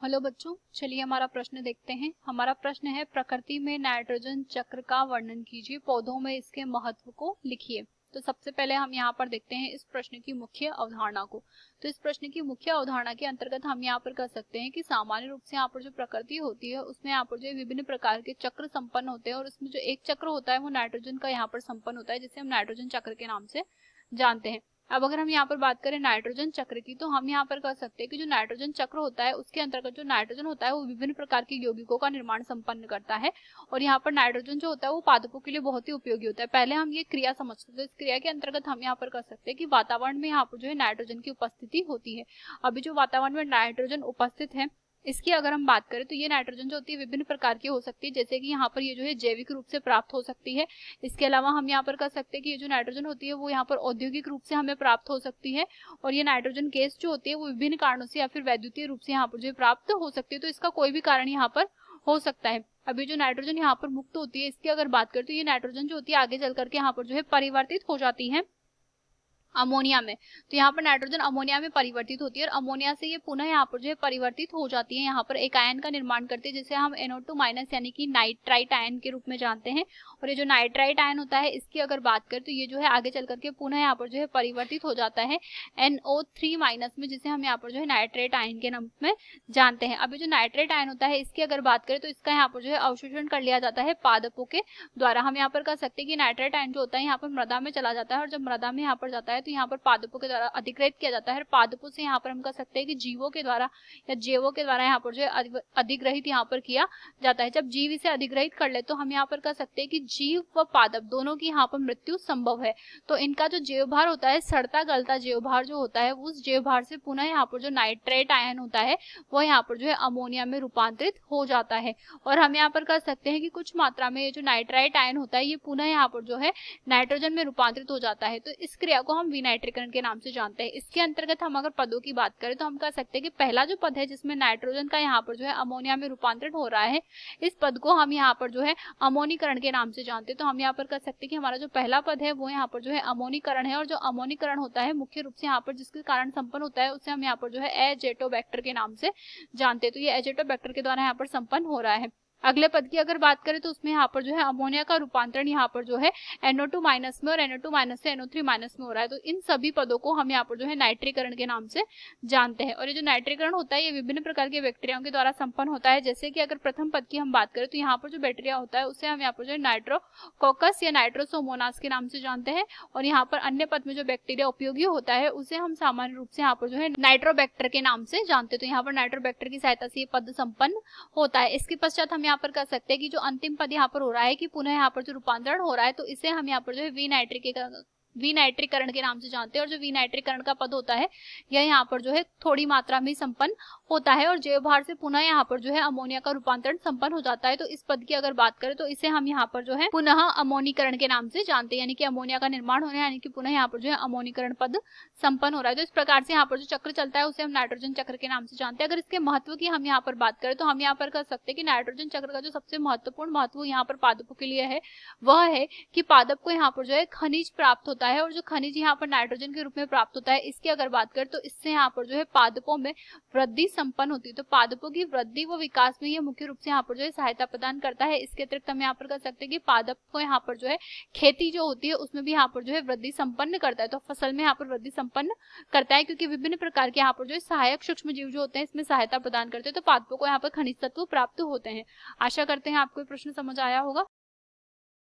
Hello बच्चों, चलिए हमारा प्रश्न देखते हैं। हमारा प्रश्न है, प्रकृति में नाइट्रोजन चक्र का वर्णन कीजिए, पौधों में इसके महत्व को लिखिए। तो सबसे पहले हम यहाँ पर देखते हैं इस प्रश्न की मुख्य अवधारणा को। तो इस प्रश्न की मुख्य अवधारणा के अंतर्गत हम यहाँ पर कह सकते हैं कि सामान्य रूप से यहाँ पर जो प्रकृति होती है उसमें यहाँ पर जो विभिन्न प्रकार के चक्र संपन्न होते हैं, और उसमें जो एक चक्र होता है वो नाइट्रोजन का यहाँ पर संपन्न होता है, जिसे हम नाइट्रोजन चक्र के नाम से जानते हैं। अब अगर हम यहाँ पर बात करें नाइट्रोजन चक्र की, तो हम यहाँ पर कह सकते हैं कि जो नाइट्रोजन चक्र होता है उसके अंतर्गत जो नाइट्रोजन होता है वो विभिन्न प्रकार के यौगिकों का निर्माण संपन्न करता है। और यहाँ पर नाइट्रोजन जो होता है वो पादपों के लिए बहुत ही उपयोगी होता है। पहले हम ये क्रिया समझते हैं, तो इस क्रिया के अंतर्गत हम यहाँ पर कह सकते हैं कि वातावरण में यहाँ पर जो है नाइट्रोजन की उपस्थिति होती है। अभी जो वातावरण में नाइट्रोजन उपस्थित है इसकी अगर हम बात करें तो ये नाइट्रोजन जो होती है विभिन्न प्रकार की हो सकती है, जैसे कि यहाँ पर ये जो है जैविक रूप से प्राप्त हो सकती है। इसके अलावा हम यहाँ पर कह सकते हैं कि ये जो नाइट्रोजन होती है वो यहाँ पर औद्योगिक रूप से हमें प्राप्त हो सकती है। और ये नाइट्रोजन गैस जो होती है वो विभिन्न कारणों से या फिर वैद्युतीय रूप से यहाँ पर जो प्राप्त हो सकती है। तो इसका कोई भी कारण यहाँ पर हो सकता है। अभी जो नाइट्रोजन यहाँ पर मुक्त होती है इसकी अगर बात करें तो ये नाइट्रोजन जो होती है आगे चल करके यहाँ पर जो है परिवर्तित हो जाती है अमोनिया में। तो यहाँ पर नाइट्रोजन अमोनिया में परिवर्तित होती है और अमोनिया से ये पुनः यहाँ पर जो है परिवर्तित हो जाती है, यहाँ पर एक आयन का निर्माण करती है जिसे हम NO2- यानी कि नाइट्राइट आयन के रूप में जानते हैं। और ये जो नाइट्राइट आयन होता है इसकी अगर बात करें तो ये जो है आगे चल करके पुनः यहाँ पर जो है परिवर्तित हो जाता है NO3- में, जिसे हम यहाँ पर जो है नाइट्रेट आयन के नाम में जानते हैं। अभी जो नाइट्रेट आयन होता है इसकी अगर बात करें तो इसका यहाँ पर जो है अवशोषण कर लिया जाता है पादपों के द्वारा। हम यहाँ पर कह सकते हैं कि नाइट्रेट आयन जो होता है यहाँ पर मृदा में चला जाता है, और जब मृदा में यहाँ पर जाता है तो यहाँ पर पादपों के द्वारा अधिग्रहित किया जाता है। पादपों से यहाँ पर हम कह सकते हैं कि जीवों के द्वारा या जैवों के द्वारा यहाँ पर जो है अधिग्रहित यहाँ पर किया जाता है। जब जीव इसे अधिग्रहित कर ले तो हम यहाँ पर कह सकते हैं कि जीव व पादप दोनों की यहाँ पर मृत्यु संभव है। तो इनका जो जैव भार होता है, सड़ता गलता जैव भार जो होता है, उस जैव भार से पुनः यहाँ पर जो नाइट्रेट आयन होता है वो यहाँ पर जो है अमोनिया में रूपांतरित हो जाता है। और हम यहाँ पर कह सकते हैं कि कुछ मात्रा में ये जो नाइट्राइट आयन होता है ये पुनः यहाँ पर जो है नाइट्रोजन में रूपांतरित हो जाता है। तो इस क्रिया को हम विनाइट्रीकरण के नाम से जानते हैं। इसके अंतर्गत हम अगर पदों की बात करें तो हम कह सकते हैं कि पहला जो पद है जिसमें नाइट्रोजन का यहाँ पर जो है अमोनिया में रूपांतरण हो रहा है, इस पद को हम यहाँ पर जो है अमोनीकरण के नाम से जानते हैं। तो हम यहाँ पर कह सकते हैं कि हमारा जो पहला पद है वो यहाँ पर जो है अमोनीकरण है। और जो अमोनीकरण होता है मुख्य रूप से यहाँ पर जिसके कारण संपन्न होता है उसे हम यहाँ पर जो है एजेटोबैक्टर के नाम से जानते हैं। तो ये एजेटोबैक्टर के द्वारा यहाँ पर संपन्न हो रहा है। अगले पद की अगर बात करें तो उसमें यहाँ पर जो है अमोनिया का रूपांतरण यहाँ पर जो है NO2- में और NO2- से NO3- में हो रहा है। तो इन सभी पदों को हम यहाँ पर जो है नाइट्रीकरण के नाम से जानते हैं। और ये जो नाइट्रीकरण होता है ये विभिन्न प्रकार के बैक्टीरियाओं के द्वारा संपन्न होता है। जैसे कि अगर प्रथम पद की हम बात करें तो यहाँ पर जो बैक्टीरिया होता है उसे हम यहाँ पर जो है नाइट्रोकोकस या नाइट्रोसोमोनास के नाम से जानते हैं। और यहाँ पर अन्य पद में जो बैक्टीरिया उपयोगी होता है उसे हम सामान्य रूप से यहाँ पर जो है नाइट्रोबैक्टर के नाम से जानते हैं। तो यहाँ पर नाइट्रोबैक्टर की सहायता से ये पद संपन्न होता है। इसके पश्चात हम यहाँ पर कह सकते हैं कि जो अंतिम पद यहाँ पर हो रहा है कि पुनः यहाँ पर जो रूपांतरण हो रहा है तो इसे हम यहाँ पर जो है विनाइट्रीकरण के नाम से जानते हैं। और जो विनाइट्रीकरण का पद होता है यह यहाँ पर जो है थोड़ी मात्रा में संपन्न होता है और जैव भार से पुनः यहाँ पर जो है अमोनिया का रूपांतरण संपन्न हो जाता है। तो इस पद की अगर बात करें तो इसे हम यहाँ पर जो है पुनः अमोनीकरण के नाम से जानते हैं, यानी कि अमोनिया का निर्माण होना है, यानी कि पुनः यहाँ पर जो है अमोनीकरण पद संपन्न हो रहा है। तो इस प्रकार से यहाँ पर जो चक्र चलता है उसे हम नाइट्रोजन चक्र के नाम से जानते हैं। अगर इसके महत्व की हम यहाँ पर बात करें तो हम यहाँ पर कह सकते हैं कि नाइट्रोजन चक्र का जो सबसे महत्वपूर्ण महत्व यहाँ पर पादपों के लिए है वह है कि पादप को यहाँ पर जो है खनिज प्राप्त होता है, और जो खनिज यहाँ पर नाइट्रोजन के रूप में प्राप्त होता है इसकी अगर बात करें तो इससे यहाँ पर जो है पादपों में वृद्धि संपन्न होती है। तो पादपों की वृद्धि व विकास में ये मुख्य रूप से यहाँ पर जो है सहायता प्रदान करता है। इसके अतिरिक्त हम यहाँ पर कह सकते हैं कि पादप को यहाँ पर जो है खेती जो होती है उसमें भी यहाँ पर जो है वृद्धि संपन्न करता है। तो फसल में यहाँ पर वृद्धि संपन्न करता है क्योंकि विभिन्न प्रकार के यहाँ पर जो है सहायक सूक्ष्म जीव जो होते हैं इसमें सहायता प्रदान करते हैं। तो पादपों को यहाँ पर खनिज तत्व प्राप्त होते हैं। आशा करते हैं आपको ये प्रश्न समझ आया होगा।